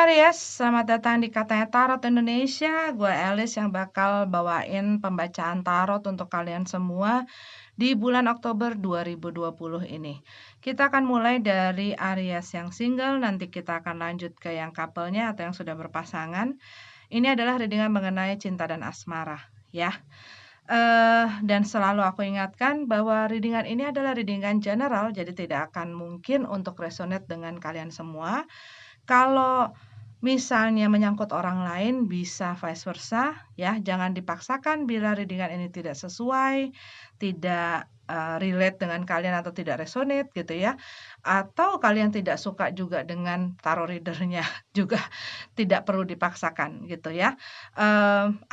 Aries, selamat datang di Katanya Tarot Indonesia. Gue Alice yang bakal bawain pembacaan tarot untuk kalian semua di bulan Oktober 2020 ini. Kita akan mulai dari Aries yang single, nanti kita akan lanjut ke yang couple-nya atau yang sudah berpasangan. Ini adalah readingan mengenai cinta dan asmara, ya. Dan selalu aku ingatkan bahwa readingan ini adalah readingan general, jadi tidak akan mungkin untuk resonate dengan kalian semua. Kalau misalnya menyangkut orang lain bisa vice versa, ya, jangan dipaksakan bila readingan ini tidak sesuai, tidak, relate dengan kalian atau tidak resonate gitu ya, atau kalian tidak suka juga dengan tarot reader-nya juga tidak perlu dipaksakan gitu ya.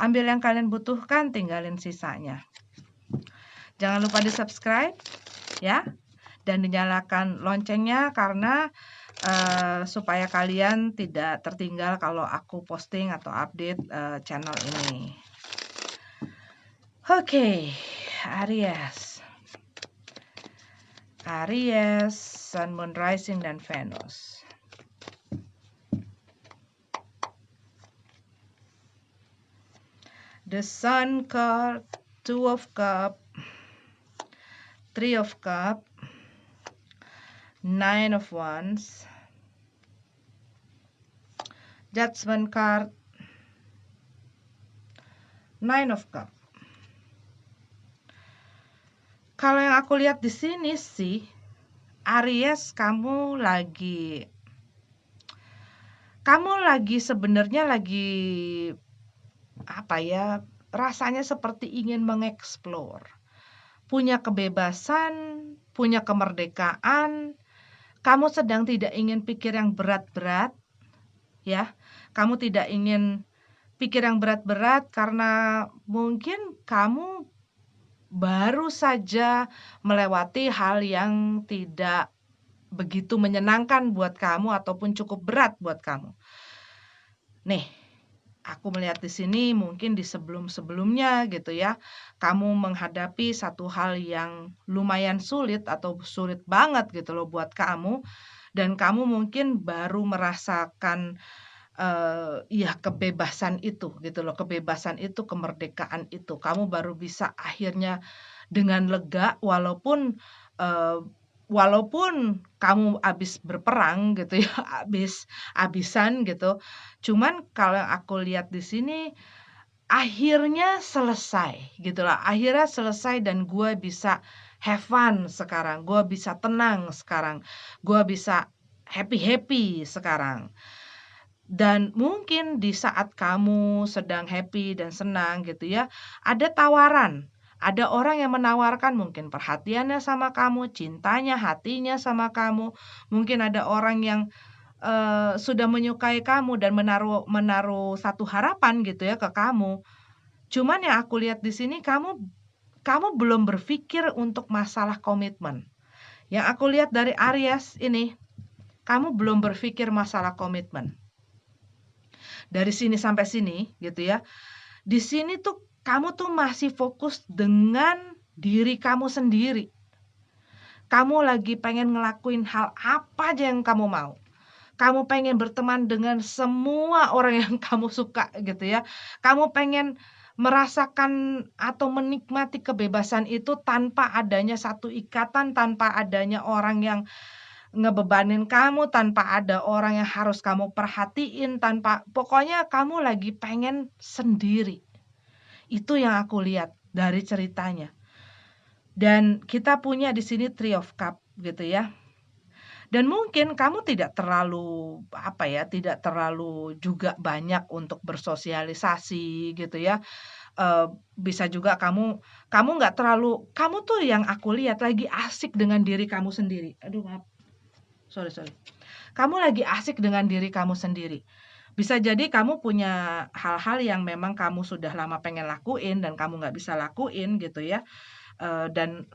Ambil yang kalian butuhkan, tinggalin sisanya. Jangan lupa di-subscribe ya, dan dinyalakan loncengnya karena supaya kalian tidak tertinggal kalau aku posting atau update channel ini. Oke, Aries. Aries, Sun, Moon, Rising, dan Venus. The Sun card, Two of Cups, Three of Cups, Nine of Wands, Judgment card, Nine of Cups. Kalau yang aku lihat di sini sih, Aries, kamu lagi sebenarnya lagi apa ya? Rasanya seperti ingin mengeksplor. Punya kebebasan, punya kemerdekaan. Kamu sedang tidak ingin pikir yang berat-berat, ya. Kamu tidak ingin pikir yang berat-berat karena mungkin kamu baru saja melewati hal yang tidak begitu menyenangkan buat kamu ataupun cukup berat buat kamu. Nih, aku melihat di sini mungkin di sebelum-sebelumnya gitu ya, kamu menghadapi satu hal yang lumayan sulit atau sulit banget gitu loh buat kamu, dan kamu mungkin baru merasakan ya kebebasan itu gitu loh, kebebasan itu, kemerdekaan itu. Kamu baru bisa akhirnya dengan lega walaupun kamu habis berperang gitu ya, habisan gitu. Cuman kalau yang aku lihat di sini akhirnya selesai gitu lah, akhirnya selesai dan gue bisa have fun sekarang, gue bisa tenang sekarang, gue bisa happy-happy sekarang. Dan mungkin di saat kamu sedang happy dan senang gitu ya, ada tawaran. Ada orang yang menawarkan mungkin perhatiannya sama kamu, cintanya, hatinya sama kamu. Mungkin ada orang yang sudah menyukai kamu dan menaruh satu harapan gitu ya ke kamu. Cuman yang aku lihat di sini kamu belum berpikir untuk masalah komitmen. Yang aku lihat dari Aries ini, kamu belum berpikir masalah komitmen. Dari sini sampai sini gitu ya. Di sini tuh kamu tuh masih fokus dengan diri kamu sendiri. Kamu lagi pengen ngelakuin hal apa aja yang kamu mau. Kamu pengen berteman dengan semua orang yang kamu suka gitu ya. Kamu pengen merasakan atau menikmati kebebasan itu tanpa adanya satu ikatan, tanpa adanya orang yang ngebebanin kamu, tanpa ada orang yang harus kamu perhatiin, pokoknya kamu lagi pengen sendiri. Itu yang aku lihat dari ceritanya. Dan kita punya di sini Three of Cup gitu ya. Dan mungkin kamu tidak terlalu tidak terlalu juga banyak untuk bersosialisasi gitu ya. Bisa juga kamu nggak terlalu, kamu tuh yang aku lihat lagi asik dengan diri kamu sendiri. Aduh maaf. Sorry. Kamu lagi asik dengan diri kamu sendiri. Bisa jadi kamu punya hal-hal yang memang kamu sudah lama pengen lakuin dan kamu nggak bisa lakuin gitu ya. Dan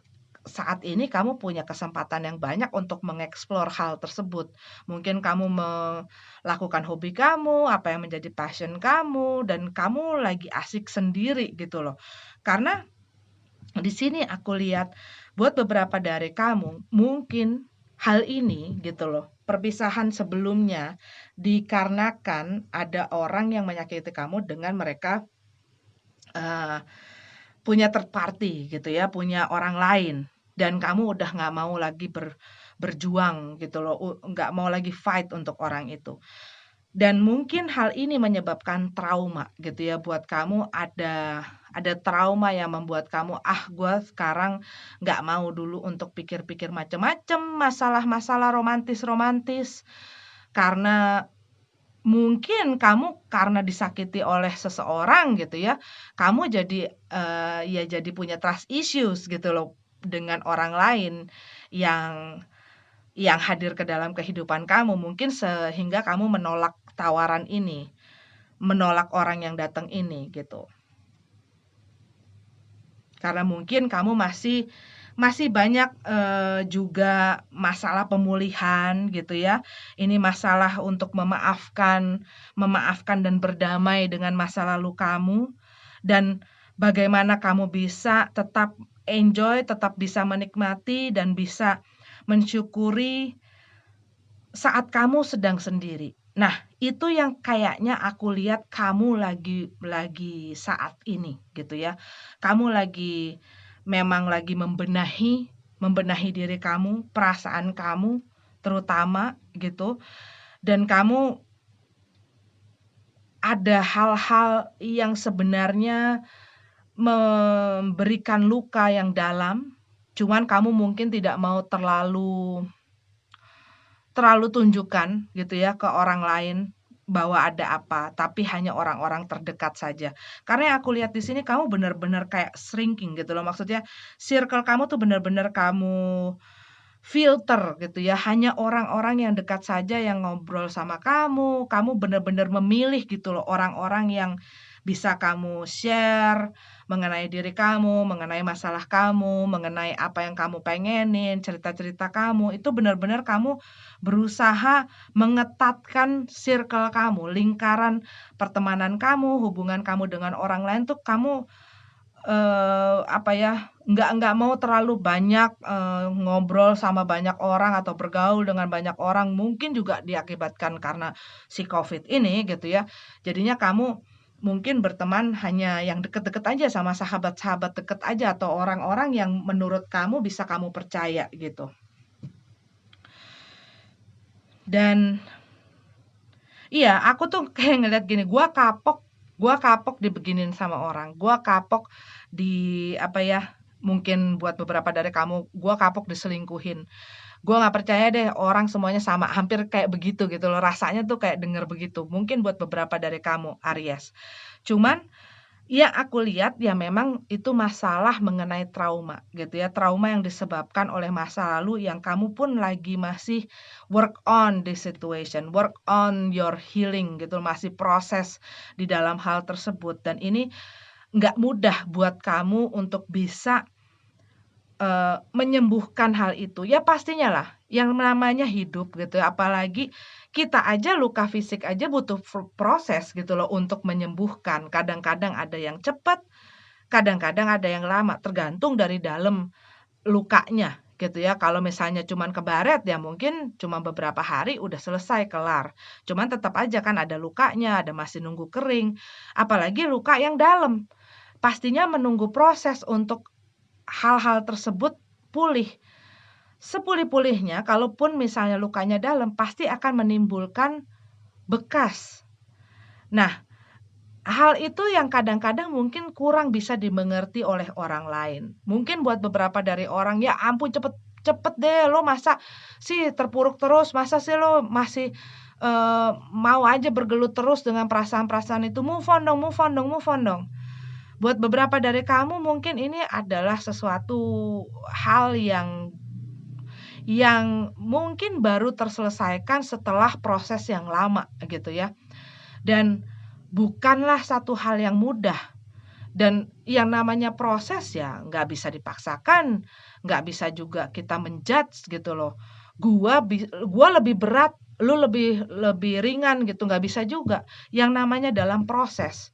saat ini kamu punya kesempatan yang banyak untuk mengeksplor hal tersebut. Mungkin kamu melakukan hobi kamu, apa yang menjadi passion kamu, dan kamu lagi asik sendiri gitu loh. Karena di sini aku lihat buat beberapa dari kamu, mungkin hal ini gitu loh, perpisahan sebelumnya dikarenakan ada orang yang menyakiti kamu dengan mereka, eee, punya third party gitu ya, punya orang lain dan kamu udah nggak mau lagi berjuang gitu loh, nggak mau lagi fight untuk orang itu. Dan mungkin hal ini menyebabkan trauma gitu ya buat kamu, ada trauma yang membuat kamu, "Ah, gue sekarang nggak mau dulu untuk pikir-pikir macem-macem, masalah-masalah romantis-romantis." Karena mungkin kamu karena disakiti oleh seseorang gitu ya, kamu jadi, ya jadi punya trust issues gitu loh dengan orang lain yang hadir ke dalam kehidupan kamu, mungkin sehingga kamu menolak tawaran ini, menolak orang yang datang ini, gitu. Karena mungkin kamu masih banyak, juga masalah pemulihan gitu ya. Ini masalah untuk memaafkan dan berdamai dengan masa lalu kamu, dan bagaimana kamu bisa tetap enjoy, tetap bisa menikmati dan bisa mensyukuri saat kamu sedang sendiri. Nah, itu yang kayaknya aku lihat kamu lagi saat ini gitu ya. Kamu memang lagi membenahi diri kamu, perasaan kamu terutama gitu, dan kamu ada hal-hal yang sebenarnya memberikan luka yang dalam, cuman kamu mungkin tidak mau terlalu tunjukkan gitu ya ke orang lain bahwa ada apa, tapi hanya orang-orang terdekat saja. Karena yang aku lihat di sini kamu benar-benar kayak shrinking gitu loh, maksudnya circle kamu tuh benar-benar kamu filter gitu ya, hanya orang-orang yang dekat saja yang ngobrol sama kamu, kamu benar-benar memilih gitu loh orang-orang yang bisa kamu share mengenai diri kamu, mengenai masalah kamu, mengenai apa yang kamu pengenin, cerita-cerita kamu, itu benar-benar kamu berusaha mengetatkan circle kamu, lingkaran pertemanan kamu, hubungan kamu dengan orang lain tuh kamu, apa ya, nggak mau terlalu banyak, ngobrol sama banyak orang atau bergaul dengan banyak orang, mungkin juga diakibatkan karena si Covid ini gitu ya. Jadinya kamu mungkin berteman hanya yang deket-deket aja sama sahabat-sahabat deket aja atau orang-orang yang menurut kamu bisa kamu percaya gitu. Dan iya, aku tuh kayak ngeliat gini, gua kapok dibeginin sama orang, gua kapok di apa ya, mungkin buat beberapa dari kamu, gua kapok diselingkuhin. Gua nggak percaya deh orang semuanya sama, hampir kayak begitu gitu loh, rasanya tuh kayak denger begitu. Mungkin buat beberapa dari kamu, Aries. Cuman yang aku lihat ya memang itu masalah mengenai trauma gitu ya, trauma yang disebabkan oleh masa lalu yang kamu pun lagi masih work on the situation, work on your healing gitu, masih proses di dalam hal tersebut dan ini nggak mudah buat kamu untuk bisa menyembuhkan hal itu. Ya pastinya lah, yang namanya hidup gitu ya, apalagi kita aja luka fisik aja butuh proses gitu loh untuk menyembuhkan. Kadang-kadang ada yang cepat, kadang-kadang ada yang lama, tergantung dari dalam lukanya gitu ya. Kalau misalnya cuman kebaret ya mungkin cuma beberapa hari udah selesai, kelar. Cuman tetap aja kan ada lukanya, ada masih nunggu kering, apalagi luka yang dalam. Pastinya menunggu proses untuk hal-hal tersebut pulih. Sepulih-pulihnya kalaupun misalnya lukanya dalam, pasti akan menimbulkan bekas. Nah, hal itu yang kadang-kadang mungkin kurang bisa dimengerti oleh orang lain. Mungkin buat beberapa dari orang, "Ya ampun cepet cepet deh, lo masa sih terpuruk terus, masa sih lo masih, mau aja bergelut terus dengan perasaan-perasaan itu, move on dong move on dong move on dong." Buat beberapa dari kamu mungkin ini adalah sesuatu hal yang mungkin baru terselesaikan setelah proses yang lama gitu ya. Dan bukanlah satu hal yang mudah. Dan yang namanya proses ya nggak bisa dipaksakan, nggak bisa juga kita menjudge gitu loh. Gua lebih berat, lu lebih lebih ringan gitu, nggak bisa juga. Yang namanya dalam proses.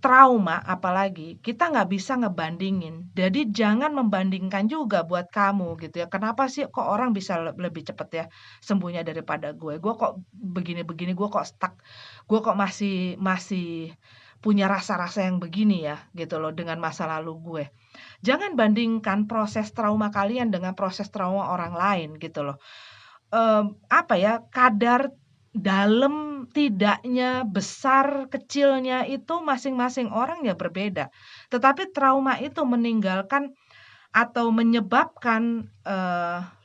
trauma apalagi, kita nggak bisa ngebandingin. Jadi jangan membandingkan juga buat kamu gitu ya. Kenapa sih kok orang bisa lebih cepet ya sembuhnya daripada gue? Gue kok begini-begini, gue kok stuck, gue kok masih masih punya rasa-rasa yang begini ya gitu loh dengan masa lalu gue. Jangan bandingkan proses trauma kalian dengan proses trauma orang lain gitu loh. Apa ya, kadar dalam, tidaknya, besar, kecilnya itu masing-masing orang ya berbeda. Tetapi trauma itu meninggalkan atau menyebabkan,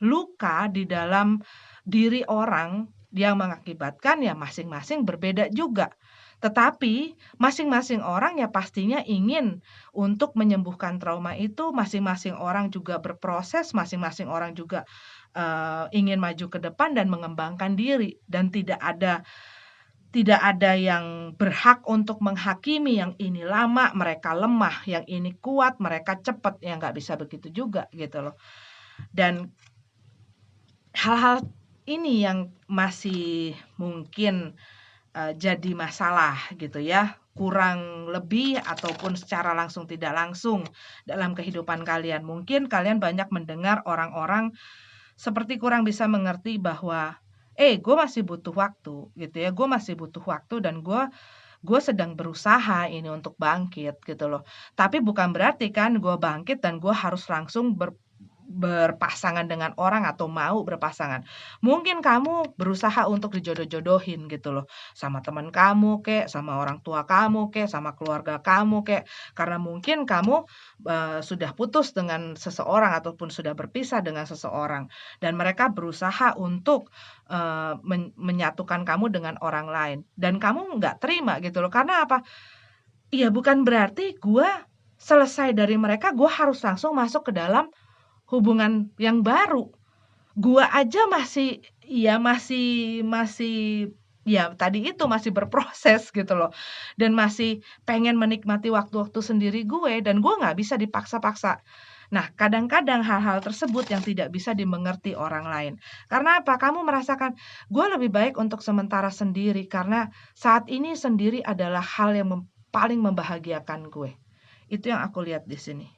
luka di dalam diri orang yang mengakibatkan ya masing-masing berbeda juga. Tetapi masing-masing orang ya pastinya ingin untuk menyembuhkan trauma itu, masing-masing orang juga berproses, masing-masing orang juga, ingin maju ke depan dan mengembangkan diri dan tidak ada yang berhak untuk menghakimi yang ini lama, mereka lemah, yang ini kuat, mereka cepat, ya nggak bisa begitu juga gitu loh. Dan hal-hal ini yang masih mungkin jadi masalah gitu ya, kurang lebih ataupun secara langsung tidak langsung dalam kehidupan kalian. Mungkin kalian banyak mendengar orang-orang seperti kurang bisa mengerti bahwa, gue masih butuh waktu," gitu ya, "gue masih butuh waktu dan gue sedang berusaha ini untuk bangkit," gitu loh. Tapi bukan berarti kan gue bangkit dan gue harus langsung berpasangan dengan orang atau mau berpasangan. Mungkin kamu berusaha untuk dijodoh-jodohin gitu loh, sama teman kamu kek, sama orang tua kamu kek, sama keluarga kamu kek. Karena mungkin kamu, sudah putus dengan seseorang ataupun sudah berpisah dengan seseorang dan mereka berusaha untuk, menyatukan kamu dengan orang lain dan kamu nggak terima gitu loh. Karena apa? Iya bukan berarti gua selesai dari mereka, gua harus langsung masuk ke dalam hubungan yang baru. Gua aja masih ya masih masih ya tadi itu masih berproses gitu loh, dan masih pengen menikmati waktu-waktu sendiri gue dan gue nggak bisa dipaksa-paksa. Nah, kadang-kadang hal-hal tersebut yang tidak bisa dimengerti orang lain. Karena apa? Kamu merasakan, "Gue lebih baik untuk sementara sendiri karena saat ini sendiri adalah hal yang paling membahagiakan gue." Itu yang aku lihat di sini.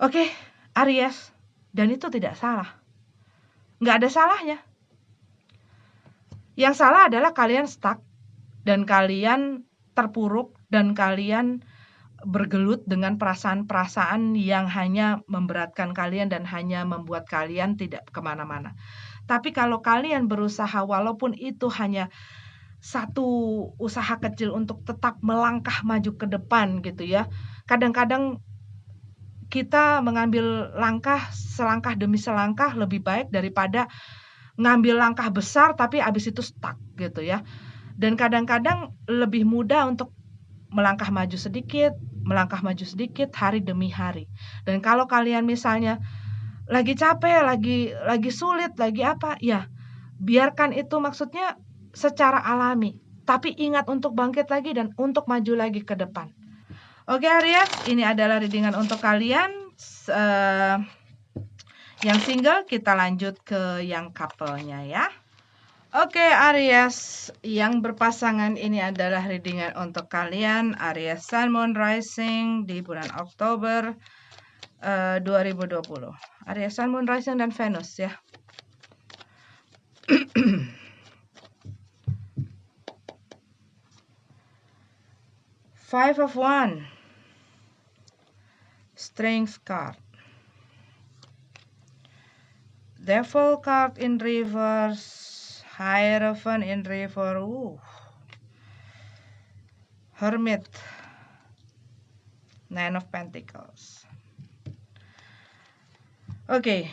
Oke, Aries, dan itu tidak salah. Nggak ada salahnya. Yang salah adalah kalian stuck dan kalian terpuruk dan kalian bergelut dengan perasaan-perasaan yang hanya memberatkan kalian dan hanya membuat kalian tidak kemana-mana. Tapi kalau kalian berusaha walaupun itu hanya satu usaha kecil untuk tetap melangkah maju ke depan gitu ya. Kadang-kadang kita mengambil langkah selangkah demi selangkah lebih baik daripada ngambil langkah besar tapi abis itu stuck gitu ya. Dan kadang-kadang lebih mudah untuk melangkah maju sedikit hari demi hari. Dan kalau kalian misalnya lagi capek, lagi sulit, lagi apa, ya biarkan itu maksudnya secara alami. Tapi ingat untuk bangkit lagi dan untuk maju lagi ke depan. Oke Aries, ini adalah readingan untuk kalian. Yang single kita lanjut ke yang couple-nya ya. Oke Aries, yang berpasangan ini adalah readingan untuk kalian Aries Sun Moon Rising di bulan Oktober 2020. Aries Sun Moon Rising dan Venus ya. Five of Wands, Strength card, Devil card in reverse, Hierophant in reverse, Hermit, Nine of Pentacles. Oke,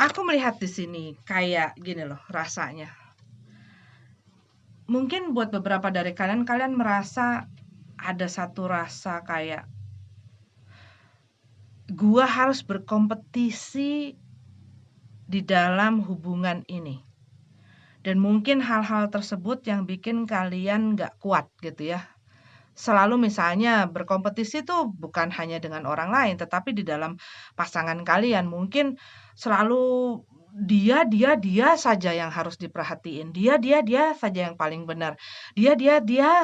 aku melihat di sini kayak gini loh rasanya. Mungkin buat beberapa dari kalian merasa ada satu rasa kayak gua harus berkompetisi di dalam hubungan ini. Dan mungkin hal-hal tersebut yang bikin kalian nggak kuat gitu ya. Selalu misalnya berkompetisi tuh bukan hanya dengan orang lain, tetapi di dalam pasangan kalian. Mungkin selalu dia saja yang harus diperhatiin. Dia saja yang paling benar. Dia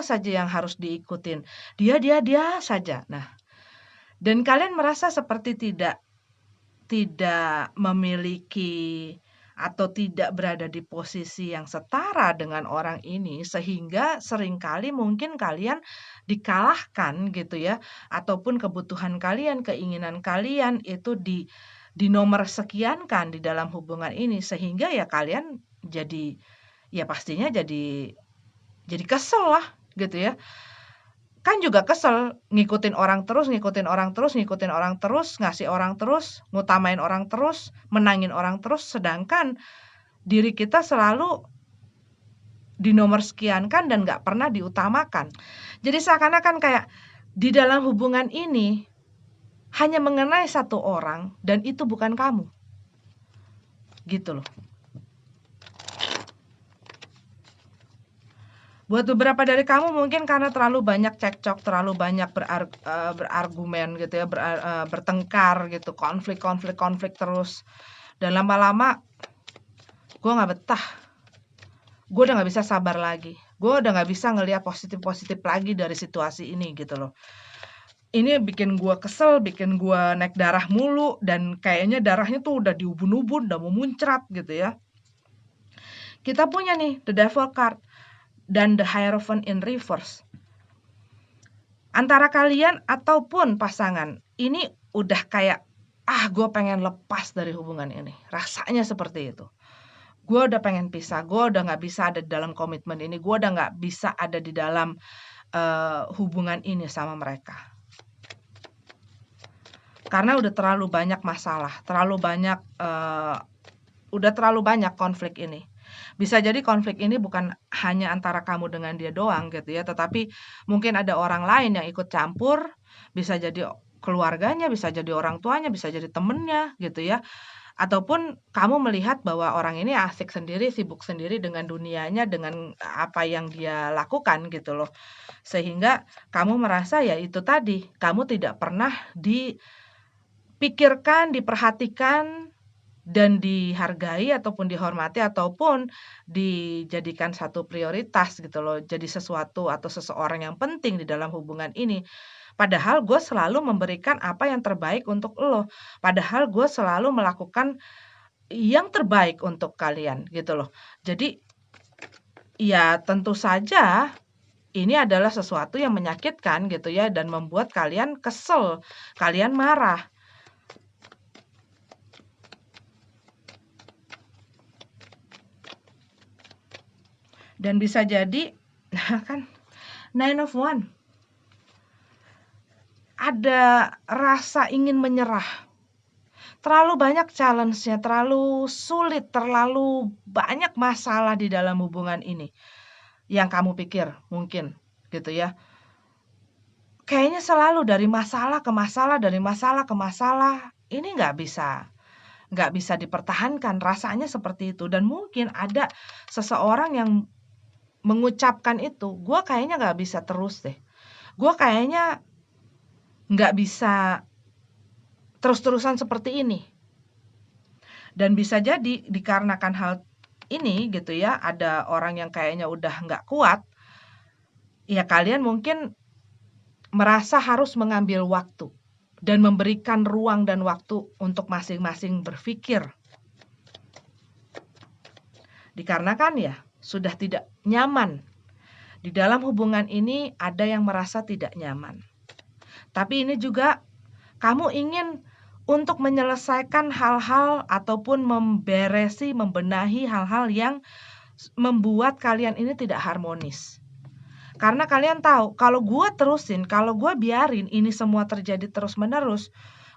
saja yang harus diikutin. Dia saja. Nah, dan kalian merasa seperti tidak memiliki atau tidak berada di posisi yang setara dengan orang ini, sehingga seringkali mungkin kalian dikalahkan gitu ya, ataupun kebutuhan kalian, keinginan kalian itu dinomor sekiankan di dalam hubungan ini, sehingga ya kalian jadi, ya pastinya jadi kesel lah gitu ya. Kan juga kesel ngikutin orang terus, ngikutin orang terus, ngikutin orang terus, ngasih orang terus, ngutamain orang terus, menangin orang terus, sedangkan diri kita selalu dinomor sekiankan dan nggak pernah diutamakan. Jadi seakan-akan kayak di dalam hubungan ini hanya mengenai satu orang dan itu bukan kamu. Gitu loh. Buat beberapa dari kamu mungkin karena terlalu banyak cekcok, terlalu banyak berargumen gitu ya, bertengkar gitu, konflik terus. Dan lama-lama gue nggak betah. Gue udah nggak bisa sabar lagi. Gue udah nggak bisa ngelihat positif-positif lagi dari situasi ini gitu loh. Ini bikin gue kesel, bikin gue naik darah mulu, dan kayaknya darahnya tuh udah diubun-ubun, udah mau muncrat gitu ya. Kita punya nih the devil card dan the hierophant in reverse. Antara kalian ataupun pasangan, ini udah kayak, gue pengen lepas dari hubungan ini. Rasanya seperti itu. Gue udah pengen pisah, gue udah gak bisa ada di dalam komitmen ini, gue udah gak bisa ada di dalam hubungan ini sama mereka. Karena udah terlalu banyak masalah, udah terlalu banyak konflik ini. Bisa jadi konflik ini bukan hanya antara kamu dengan dia doang gitu ya, tetapi mungkin ada orang lain yang ikut campur, bisa jadi keluarganya, bisa jadi orang tuanya, bisa jadi temennya gitu ya. Ataupun kamu melihat bahwa orang ini asik sendiri, sibuk sendiri dengan dunianya, dengan apa yang dia lakukan gitu loh. Sehingga kamu merasa ya itu tadi, kamu tidak pernah dipikirkan, diperhatikan, dan dihargai ataupun dihormati ataupun dijadikan satu prioritas gitu loh, jadi sesuatu atau seseorang yang penting di dalam hubungan ini. Padahal gue selalu memberikan apa yang terbaik untuk lo, padahal gue selalu melakukan yang terbaik untuk kalian gitu loh. Jadi ya tentu saja ini adalah sesuatu yang menyakitkan gitu ya, dan membuat kalian kesel, kalian marah. Dan bisa jadi, kan, 9 of Wands. Ada rasa ingin menyerah. Terlalu banyak challenge-nya, terlalu sulit, terlalu banyak masalah di dalam hubungan ini. Yang kamu pikir, mungkin, gitu ya. Kayaknya selalu dari masalah ke masalah, dari masalah ke masalah. Ini nggak bisa dipertahankan, rasanya seperti itu. Dan mungkin ada seseorang yang mengucapkan itu, gue kayaknya nggak bisa terus deh. Gue kayaknya nggak bisa terus-terusan seperti ini. Dan bisa jadi dikarenakan hal ini gitu ya, ada orang yang kayaknya udah nggak kuat, ya kalian mungkin merasa harus mengambil waktu dan memberikan ruang dan waktu untuk masing-masing berpikir. Dikarenakan ya sudah tidak nyaman. Di dalam hubungan ini ada yang merasa tidak nyaman. Tapi ini juga kamu ingin untuk menyelesaikan hal-hal ataupun membenahi hal-hal yang membuat kalian ini tidak harmonis. Karena kalian tahu, kalau gue terusin, kalau gue biarin ini semua terjadi terus-menerus,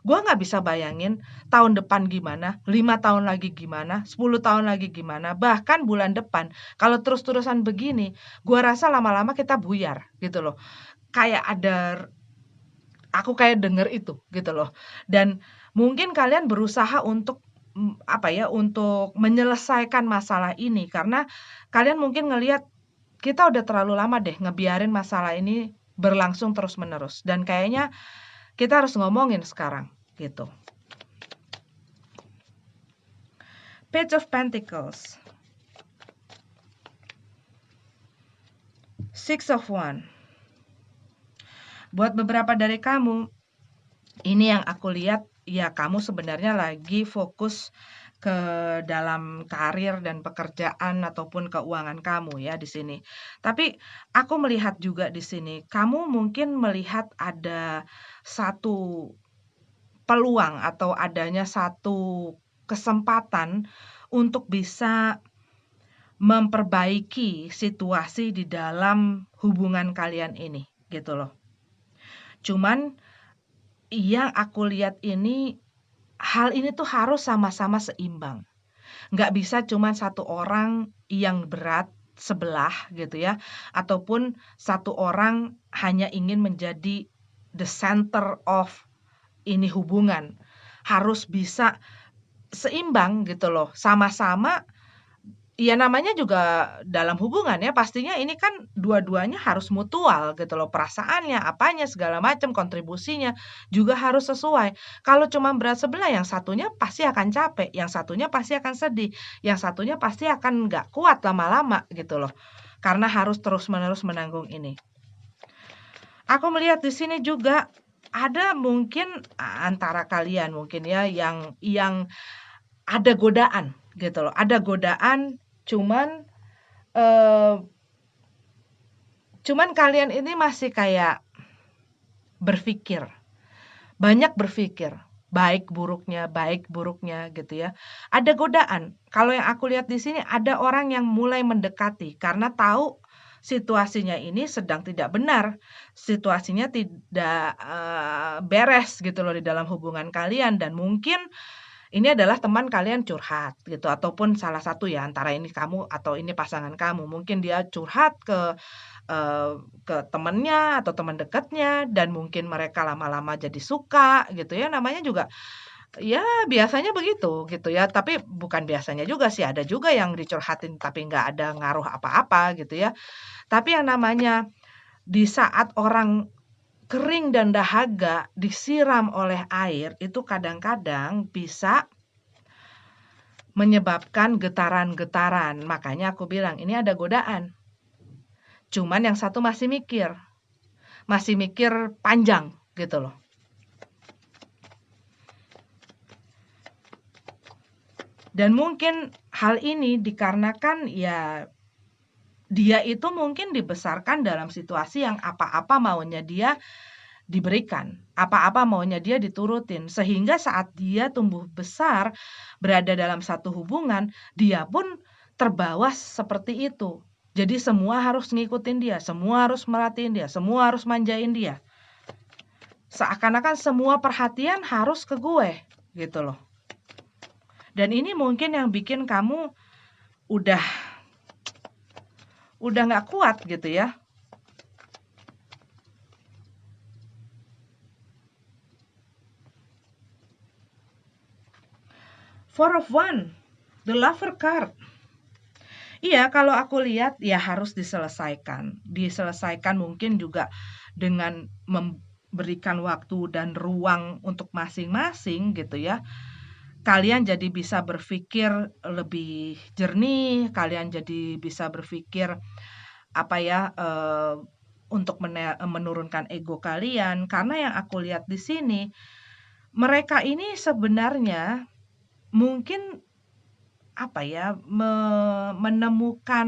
gue nggak bisa bayangin tahun depan gimana, 5 tahun lagi gimana, 10 tahun lagi gimana, bahkan bulan depan. Kalau terus-terusan begini, gue rasa lama-lama kita buyar gitu loh. Aku kayak denger itu gitu loh. Dan mungkin kalian berusaha untuk untuk menyelesaikan masalah ini, karena kalian mungkin ngelihat kita udah terlalu lama deh ngebiarin masalah ini berlangsung terus-menerus, dan kayaknya kita harus ngomongin sekarang gitu. Page of Pentacles, Six of Wands. Buat beberapa dari kamu, ini yang aku lihat, ya kamu sebenarnya lagi fokus ke dalam karir dan pekerjaan ataupun keuangan kamu ya di sini. Tapi aku melihat juga di sini, kamu mungkin melihat ada satu peluang atau adanya satu kesempatan untuk bisa memperbaiki situasi di dalam hubungan kalian ini, gitu loh. Cuman yang aku lihat ini, hal ini tuh harus sama-sama seimbang. Nggak bisa cuman satu orang yang berat sebelah gitu ya, ataupun satu orang hanya ingin menjadi the center of ini hubungan. Harus bisa seimbang gitu loh, sama-sama. Ya namanya juga dalam hubungan ya, pastinya ini kan dua-duanya harus mutual gitu loh, perasaannya, apanya, segala macam, kontribusinya juga harus sesuai. Kalau cuma berat sebelah, yang satunya pasti akan capek, yang satunya pasti akan sedih, yang satunya pasti akan nggak kuat lama-lama gitu loh, karena harus terus-menerus menanggung ini. Aku melihat di sini juga ada mungkin antara kalian mungkin ya yang ada godaan gitu loh, ada godaan. Cuman kalian ini masih kayak berpikir, banyak berpikir, baik buruknya gitu ya. Ada godaan. Kalau yang aku lihat di sini ada orang yang mulai mendekati karena tahu situasinya ini sedang tidak benar, situasinya tidak beres gitu loh di dalam hubungan kalian, dan mungkin ini adalah teman kalian curhat gitu, ataupun salah satu ya antara ini kamu atau ini pasangan kamu. Mungkin dia curhat ke temennya atau teman dekatnya, dan mungkin mereka lama-lama jadi suka gitu ya, namanya juga ya biasanya begitu gitu ya. Tapi bukan biasanya juga sih, ada juga yang dicurhatin tapi nggak ada ngaruh apa-apa gitu ya. Tapi yang namanya di saat orang kering dan dahaga disiram oleh air, itu kadang-kadang bisa menyebabkan getaran-getaran. Makanya aku bilang ini ada godaan. Cuman yang satu masih mikir panjang gitu loh. Dan mungkin hal ini dikarenakan ya dia itu mungkin dibesarkan dalam situasi yang apa-apa maunya dia diberikan, apa-apa maunya dia diturutin, sehingga saat dia tumbuh besar berada dalam satu hubungan, dia pun terbawa seperti itu. Jadi semua harus ngikutin dia, semua harus merhatiin dia, semua harus manjain dia. Seakan-akan semua perhatian harus ke gue gitu loh. Dan ini mungkin yang bikin kamu udah nggak kuat gitu ya. Four of Wands, the Lover card. Iya, kalau aku lihat ya harus diselesaikan. Diselesaikan mungkin juga dengan memberikan waktu dan ruang untuk masing-masing gitu ya. Kalian jadi bisa berpikir lebih jernih, kalian jadi bisa berpikir apa ya, untuk menurunkan ego kalian. Karena yang aku lihat di sini, mereka ini sebenarnya mungkin apa ya, menemukan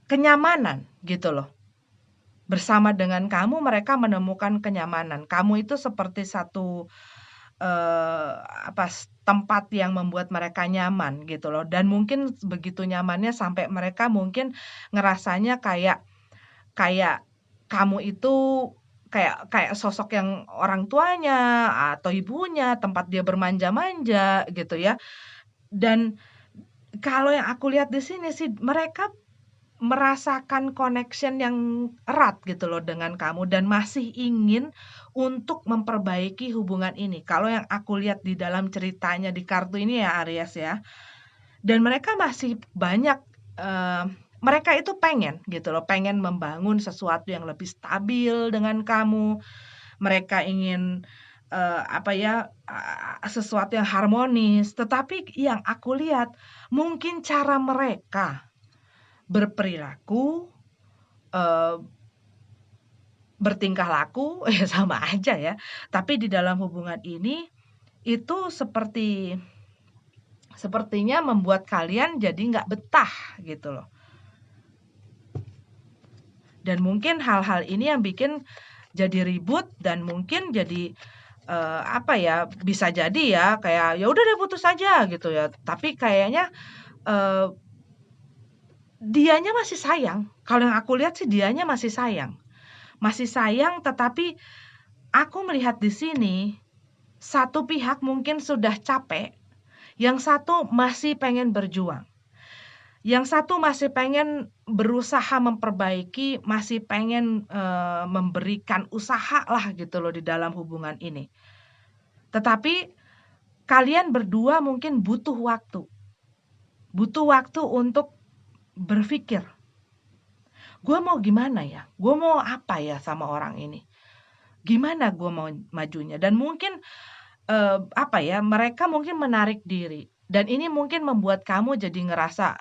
kenyamanan gitu loh. Bersama dengan kamu mereka menemukan kenyamanan. Kamu itu seperti satu tempat yang membuat mereka nyaman gitu loh, dan mungkin begitu nyamannya sampai mereka mungkin ngerasanya kayak kamu itu kayak sosok yang orang tuanya atau ibunya, tempat dia bermanja-manja gitu ya. Dan kalau yang aku lihat di sini sih mereka merasakan connection yang erat gitu loh dengan kamu dan masih ingin untuk memperbaiki hubungan ini. Kalau yang aku lihat di dalam ceritanya di kartu ini ya Aries ya. Dan mereka masih banyak mereka itu pengen gitu loh, pengen membangun sesuatu yang lebih stabil dengan kamu. Mereka ingin sesuatu yang harmonis, tetapi yang aku lihat mungkin cara mereka berperilaku, bertingkah laku ya sama aja ya, tapi di dalam hubungan ini itu sepertinya membuat kalian jadi nggak betah gitu loh. Dan mungkin hal-hal ini yang bikin jadi ribut dan mungkin jadi bisa jadi ya kayak ya udah deh putus aja gitu ya. Tapi kayaknya dianya masih sayang. Kalau yang aku lihat sih dianya masih sayang. Masih sayang, tetapi aku melihat di sini satu pihak mungkin sudah capek, yang satu masih pengen berjuang. Yang satu masih pengen berusaha memperbaiki, masih pengen memberikan usaha lah gitu loh di dalam hubungan ini. Tetapi kalian berdua mungkin butuh waktu. Butuh waktu untuk berpikir. Gue mau gimana ya? Gue mau apa ya sama orang ini? Gimana gue mau majunya? Dan mungkin mereka mungkin menarik diri. Dan ini mungkin membuat kamu jadi ngerasa,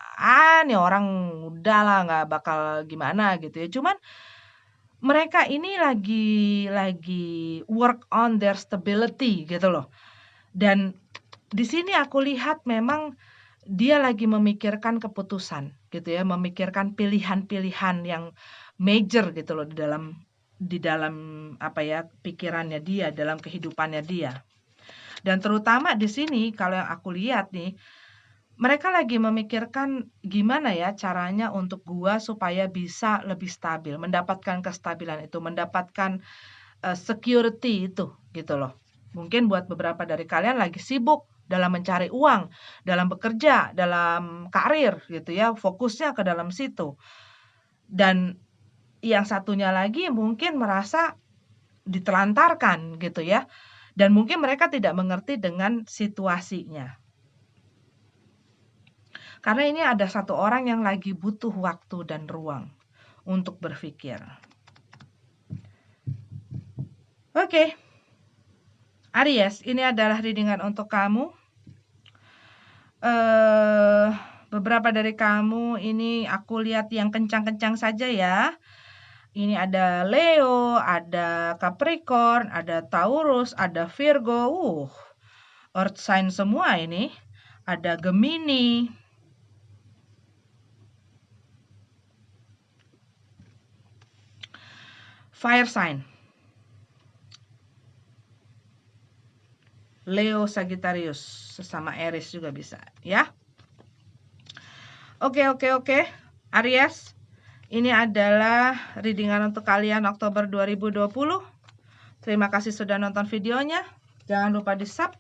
nih orang udahlah nggak bakal gimana gitu ya. Cuman mereka ini lagi work on their stability gitu loh. Dan di sini aku lihat memang dia lagi memikirkan keputusan gitu ya, memikirkan pilihan-pilihan yang major gitu loh di dalam pikirannya dia, dalam kehidupannya dia. Dan terutama di sini kalau yang aku lihat nih, mereka lagi memikirkan gimana ya caranya untuk gua supaya bisa lebih stabil, mendapatkan kestabilan itu, mendapatkan security itu gitu loh. Mungkin buat beberapa dari kalian lagi sibuk dalam mencari uang, dalam bekerja, dalam karir gitu ya, fokusnya ke dalam situ. Dan yang satunya lagi mungkin merasa ditelantarkan gitu ya. Dan mungkin mereka tidak mengerti dengan situasinya. Karena ini ada satu orang yang lagi butuh waktu dan ruang untuk berpikir. Oke. Aries, ini adalah readingan untuk kamu. Beberapa dari kamu ini aku lihat yang kencang-kencang saja ya. Ini ada Leo, ada Capricorn, ada Taurus, ada Virgo. Earth sign semua ini. Ada Gemini. Fire sign. Leo, Sagittarius, sesama Aries juga bisa ya. Oke. Aries, ini adalah readingan untuk kalian Oktober 2020. Terima kasih sudah nonton videonya. Jangan lupa di-sub.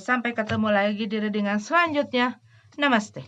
Sampai ketemu lagi di readingan selanjutnya. Namaste.